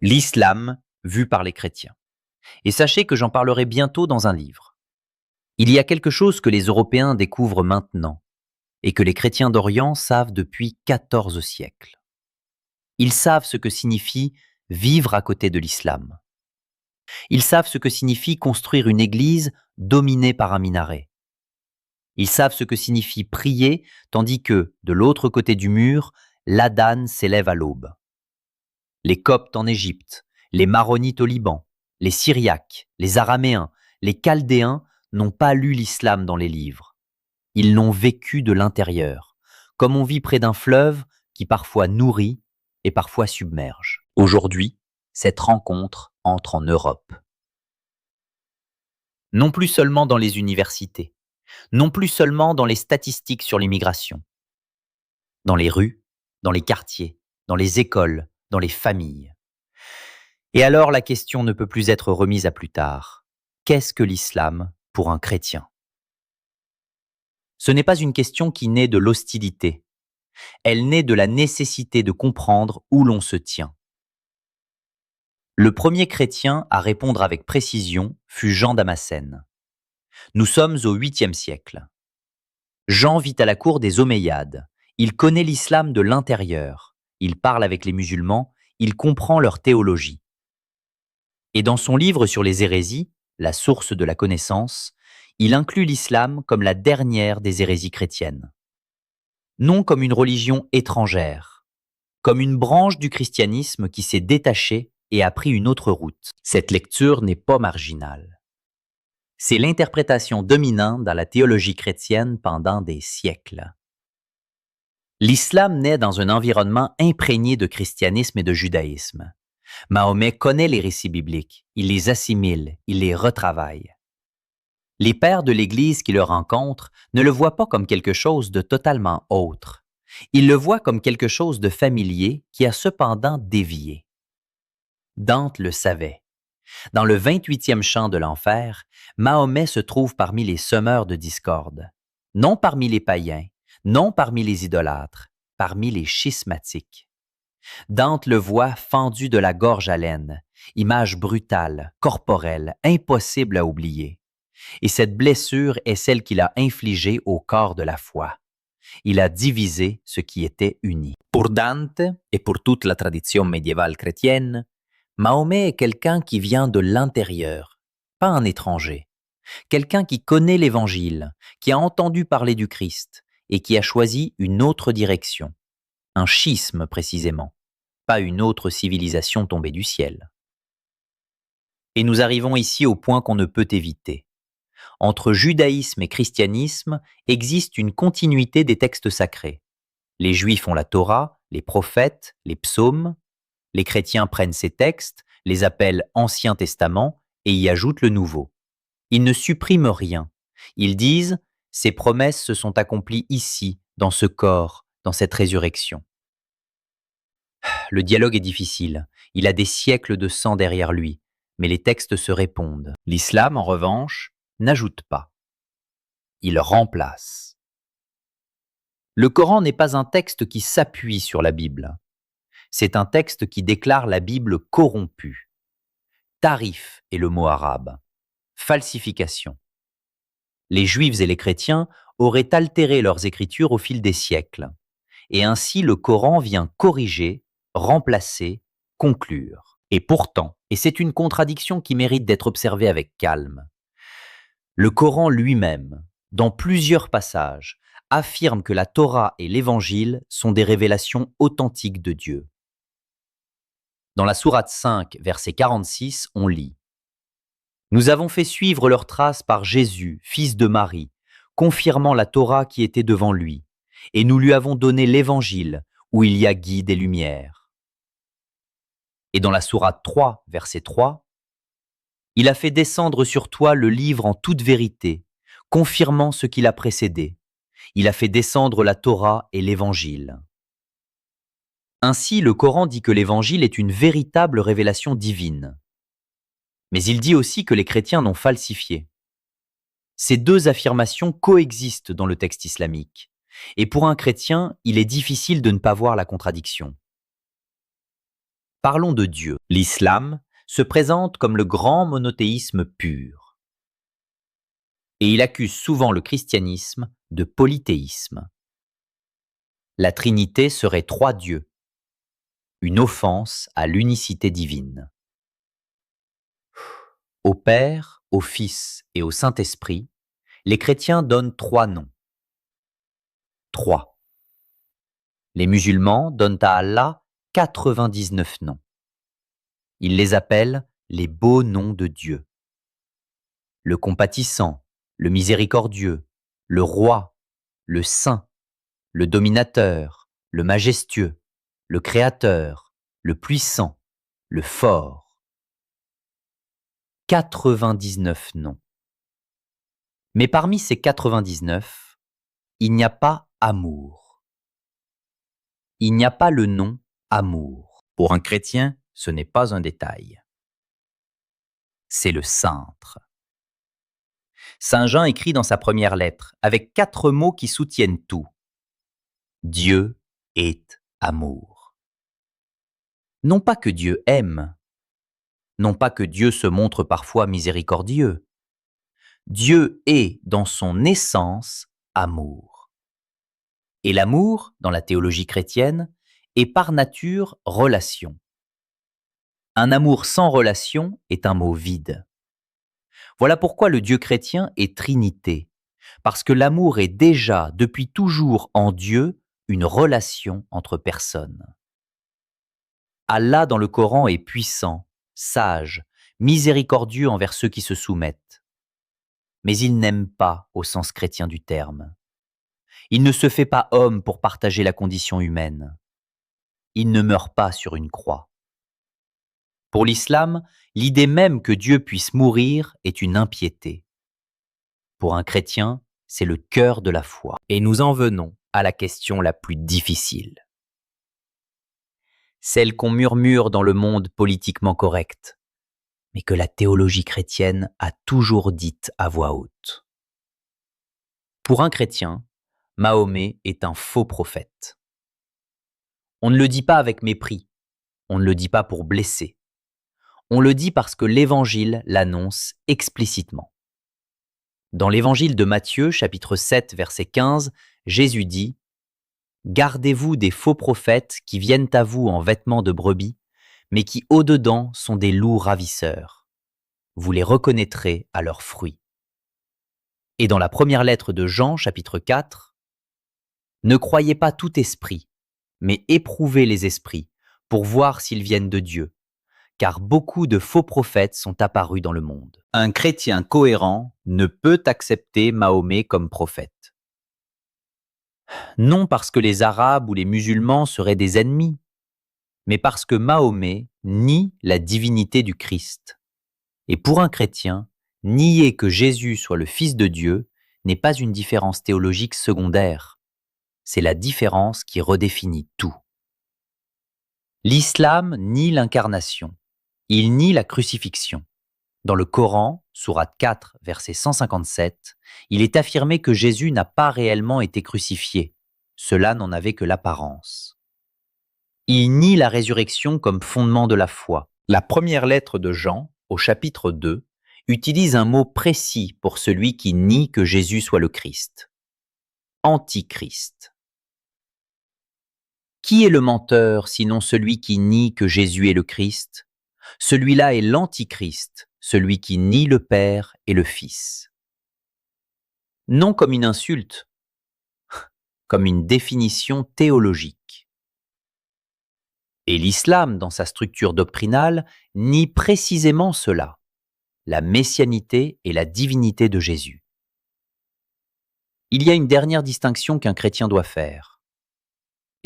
L'islam vu par les chrétiens. Et sachez que j'en parlerai bientôt dans un livre. Il y a quelque chose que les Européens découvrent maintenant et que les chrétiens d'Orient savent depuis 14 siècles. Ils savent ce que signifie vivre à côté de l'islam. Ils savent ce que signifie construire une église dominée par un minaret. Ils savent ce que signifie prier tandis que, de l'autre côté du mur, l'adhan s'élève à l'aube. Les Coptes en Égypte, les Maronites au Liban, les Syriaques, les Araméens, les Chaldéens n'ont pas lu l'islam dans les livres. Ils l'ont vécu de l'intérieur, comme on vit près d'un fleuve qui parfois nourrit et parfois submerge. Aujourd'hui, cette rencontre entre en Europe. Non plus seulement dans les universités, non plus seulement dans les statistiques sur l'immigration. Dans les rues, dans les quartiers, dans les écoles, dans les familles. Et alors la question ne peut plus être remise à plus tard. Qu'est-ce que l'islam pour un chrétien ? Ce n'est pas une question qui naît de l'hostilité. Elle naît de la nécessité de comprendre où l'on se tient. Le premier chrétien à répondre avec précision fut Jean Damascène. Nous sommes au 8e siècle. Jean vit à la cour des Omeyyades. Il connaît l'islam de l'intérieur. Il parle avec les musulmans. Il comprend leur théologie. Et dans son livre sur les hérésies, La source de la connaissance, il inclut l'islam comme la dernière des hérésies chrétiennes. Non comme une religion étrangère, comme une branche du christianisme qui s'est détachée et a pris une autre route. Cette lecture n'est pas marginale. C'est l'interprétation dominante dans la théologie chrétienne pendant des siècles. L'islam naît dans un environnement imprégné de christianisme et de judaïsme. Mahomet connaît les récits bibliques, il les assimile, il les retravaille. Les pères de l'Église qui le rencontrent ne le voient pas comme quelque chose de totalement autre. Ils le voient comme quelque chose de familier qui a cependant dévié. Dante le savait. Dans le 28e chant de l'enfer, Mahomet se trouve parmi les semeurs de discorde, non parmi les païens, non parmi les idolâtres, parmi les schismatiques. Dante le voit fendu de la gorge à laine, image brutale, corporelle, impossible à oublier. Et cette blessure est celle qu'il a infligée au corps de la foi. Il a divisé ce qui était uni. Pour Dante et pour toute la tradition médiévale chrétienne, Mahomet est quelqu'un qui vient de l'intérieur, pas un étranger. Quelqu'un qui connaît l'Évangile, qui a entendu parler du Christ et qui a choisi une autre direction. Un schisme précisément, pas une autre civilisation tombée du ciel. Et nous arrivons ici au point qu'on ne peut éviter. Entre judaïsme et christianisme existe une continuité des textes sacrés. Les Juifs ont la Torah, les prophètes, les psaumes. Les chrétiens prennent ces textes, les appellent Ancien Testament et y ajoutent le Nouveau. Ils ne suppriment rien. Ils disent « Ces promesses se sont accomplies ici, dans ce corps, dans cette résurrection. » Le dialogue est difficile. Il a des siècles de sang derrière lui, mais les textes se répondent. L'islam, en revanche, n'ajoute pas. Il remplace. Le Coran n'est pas un texte qui s'appuie sur la Bible. C'est un texte qui déclare la Bible corrompue. Tarif est le mot arabe. Falsification. Les Juifs et les chrétiens auraient altéré leurs écritures au fil des siècles. Et ainsi le Coran vient corriger, remplacer, conclure. Et pourtant, et c'est une contradiction qui mérite d'être observée avec calme, le Coran lui-même, dans plusieurs passages, affirme que la Torah et l'Évangile sont des révélations authentiques de Dieu. Dans la sourate 5, verset 46, on lit « Nous avons fait suivre leurs traces par Jésus, fils de Marie, confirmant la Torah qui était devant lui, et nous lui avons donné l'Évangile, où il y a guide et lumière. » Et dans la sourate 3, verset 3, « Il a fait descendre sur toi le livre en toute vérité, confirmant ce qui l'a précédé. Il a fait descendre la Torah et l'Évangile. » Ainsi, le Coran dit que l'Évangile est une véritable révélation divine. Mais il dit aussi que les chrétiens l'ont falsifié. Ces deux affirmations coexistent dans le texte islamique, et pour un chrétien, il est difficile de ne pas voir la contradiction. Parlons de Dieu. L'islam se présente comme le grand monothéisme pur. Et il accuse souvent le christianisme de polythéisme. La Trinité serait trois dieux, une offense à l'unicité divine. Au Père, au Fils et au Saint-Esprit, les chrétiens donnent trois noms. Trois. Les musulmans donnent à Allah 99 noms. Ils les appellent les beaux noms de Dieu. Le compatissant, le miséricordieux, le roi, le saint, le dominateur, le majestueux, le créateur, le puissant, le fort. 99 noms. Mais parmi ces 99, il n'y a pas amour. Il n'y a pas le nom amour. Pour un chrétien, ce n'est pas un détail. C'est le cintre. Saint Jean écrit dans sa première lettre, avec 4 mots qui soutiennent tout. Dieu est amour. Non pas que Dieu aime, non pas que Dieu se montre parfois miséricordieux. Dieu est, dans son essence, amour. Et l'amour, dans la théologie chrétienne, est par nature relation. Un amour sans relation est un mot vide. Voilà pourquoi le Dieu chrétien est Trinité, parce que l'amour est déjà, depuis toujours en Dieu, une relation entre personnes. Allah dans le Coran est puissant, sage, miséricordieux envers ceux qui se soumettent. Mais il n'aime pas au sens chrétien du terme. Il ne se fait pas homme pour partager la condition humaine. Il ne meurt pas sur une croix. Pour l'islam, l'idée même que Dieu puisse mourir est une impiété. Pour un chrétien, c'est le cœur de la foi. Et nous en venons à la question la plus difficile. Celle qu'on murmure dans le monde politiquement correct, mais que la théologie chrétienne a toujours dite à voix haute. Pour un chrétien, Mahomet est un faux prophète. On ne le dit pas avec mépris, on ne le dit pas pour blesser. On le dit parce que l'Évangile l'annonce explicitement. Dans l'Évangile de Matthieu, chapitre 7, verset 15, Jésus dit « Gardez-vous des faux prophètes qui viennent à vous en vêtements de brebis, mais qui au-dedans sont des loups ravisseurs. Vous les reconnaîtrez à leurs fruits. » Et dans la première lettre de Jean, chapitre 4, « Ne croyez pas tout esprit, mais éprouvez les esprits, pour voir s'ils viennent de Dieu. Car beaucoup de faux prophètes sont apparus dans le monde. » Un chrétien cohérent ne peut accepter Mahomet comme prophète. Non parce que les Arabes ou les musulmans seraient des ennemis, mais parce que Mahomet nie la divinité du Christ. Et pour un chrétien, nier que Jésus soit le Fils de Dieu n'est pas une différence théologique secondaire. C'est la différence qui redéfinit tout. L'islam nie l'incarnation. Il nie la crucifixion. Dans le Coran, sourate 4, verset 157, il est affirmé que Jésus n'a pas réellement été crucifié. Cela n'en avait que l'apparence. Il nie la résurrection comme fondement de la foi. La première lettre de Jean, au chapitre 2, utilise un mot précis pour celui qui nie que Jésus soit le Christ. Antichrist. Qui est le menteur sinon celui qui nie que Jésus est le Christ? Celui-là est l'Antichrist, celui qui nie le Père et le Fils. Non comme une insulte, comme une définition théologique. Et l'islam, dans sa structure doctrinale, nie précisément cela, la messianité et la divinité de Jésus. Il y a une dernière distinction qu'un chrétien doit faire.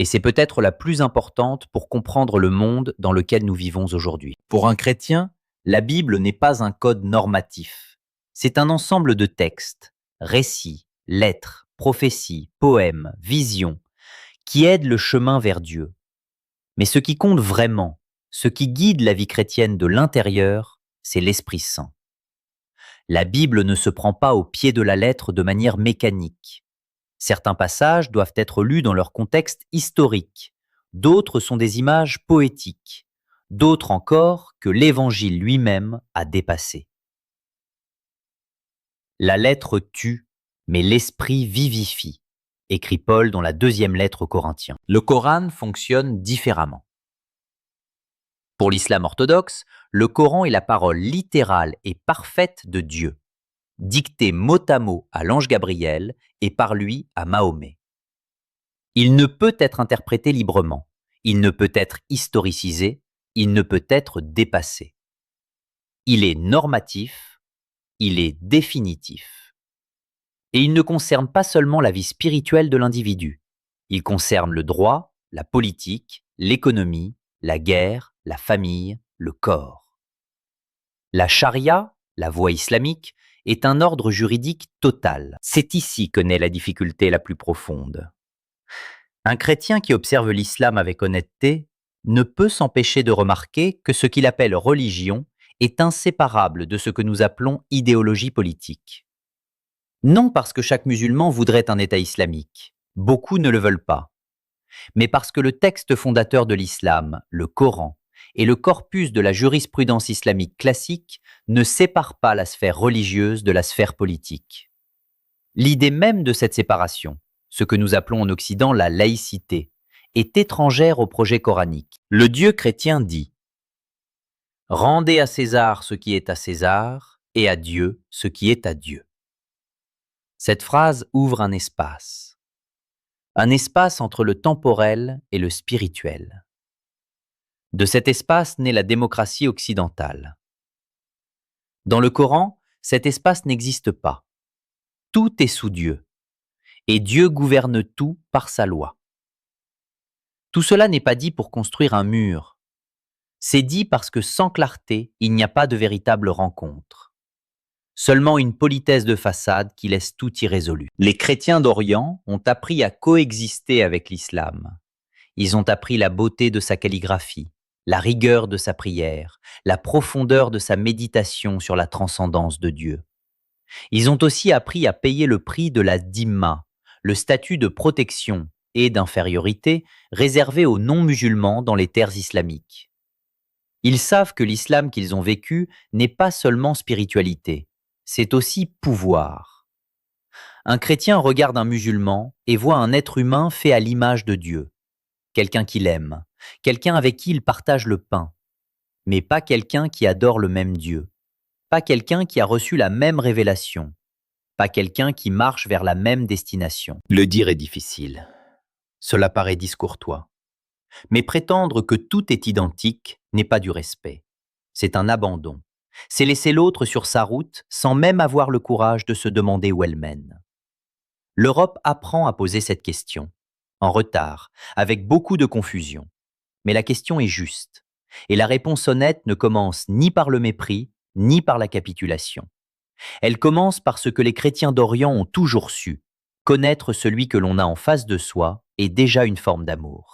Et c'est peut-être la plus importante pour comprendre le monde dans lequel nous vivons aujourd'hui. Pour un chrétien, la Bible n'est pas un code normatif. C'est un ensemble de textes, récits, lettres, prophéties, poèmes, visions, qui aident le chemin vers Dieu. Mais ce qui compte vraiment, ce qui guide la vie chrétienne de l'intérieur, c'est l'Esprit Saint. La Bible ne se prend pas au pied de la lettre de manière mécanique. Certains passages doivent être lus dans leur contexte historique, d'autres sont des images poétiques, d'autres encore que l'Évangile lui-même a dépassé. La lettre tue, mais l'esprit vivifie, écrit Paul dans la 2e lettre aux Corinthiens. Le Coran fonctionne différemment. Pour l'islam orthodoxe, le Coran est la parole littérale et parfaite de Dieu, dictée mot à mot à l'ange Gabriel et par lui à Mahomet. Il ne peut être interprété librement, il ne peut être historicisé, il ne peut être dépassé. Il est normatif, il est définitif. Et il ne concerne pas seulement la vie spirituelle de l'individu, il concerne le droit, la politique, l'économie, la guerre, la famille, le corps. La charia, la voie islamique, est un ordre juridique total. C'est ici que naît la difficulté la plus profonde. Un chrétien qui observe l'islam avec honnêteté ne peut s'empêcher de remarquer que ce qu'il appelle religion est inséparable de ce que nous appelons idéologie politique. Non parce que chaque musulman voudrait un État islamique, beaucoup ne le veulent pas, mais parce que le texte fondateur de l'islam, le Coran, et le corpus de la jurisprudence islamique classique ne séparent pas la sphère religieuse de la sphère politique. L'idée même de cette séparation, ce que nous appelons en Occident la laïcité, est étrangère au projet coranique. Le Dieu chrétien dit « Rendez à César ce qui est à César, et à Dieu ce qui est à Dieu ». Cette phrase ouvre un espace entre le temporel et le spirituel. De cet espace naît la démocratie occidentale. Dans le Coran, cet espace n'existe pas. Tout est sous Dieu, et Dieu gouverne tout par sa loi. Tout cela n'est pas dit pour construire un mur. C'est dit parce que sans clarté, il n'y a pas de véritable rencontre. Seulement une politesse de façade qui laisse tout irrésolu. Les chrétiens d'Orient ont appris à coexister avec l'islam. Ils ont appris la beauté de sa calligraphie, la rigueur de sa prière, la profondeur de sa méditation sur la transcendance de Dieu. Ils ont aussi appris à payer le prix de la dhimma, le statut de protection et d'infériorité réservé aux non-musulmans dans les terres islamiques. Ils savent que l'islam qu'ils ont vécu n'est pas seulement spiritualité, c'est aussi pouvoir. Un chrétien regarde un musulman et voit un être humain fait à l'image de Dieu, quelqu'un qu'il aime, quelqu'un avec qui il partage le pain, mais pas quelqu'un qui adore le même Dieu, pas quelqu'un qui a reçu la même révélation, pas quelqu'un qui marche vers la même destination. Le dire est difficile. Cela paraît discourtois. Mais prétendre que tout est identique n'est pas du respect. C'est un abandon. C'est laisser l'autre sur sa route sans même avoir le courage de se demander où elle mène. L'Europe apprend à poser cette question, en retard, avec beaucoup de confusion. Mais la question est juste, et la réponse honnête ne commence ni par le mépris, ni par la capitulation. Elle commence par ce que les chrétiens d'Orient ont toujours su. Connaître celui que l'on a en face de soi est déjà une forme d'amour.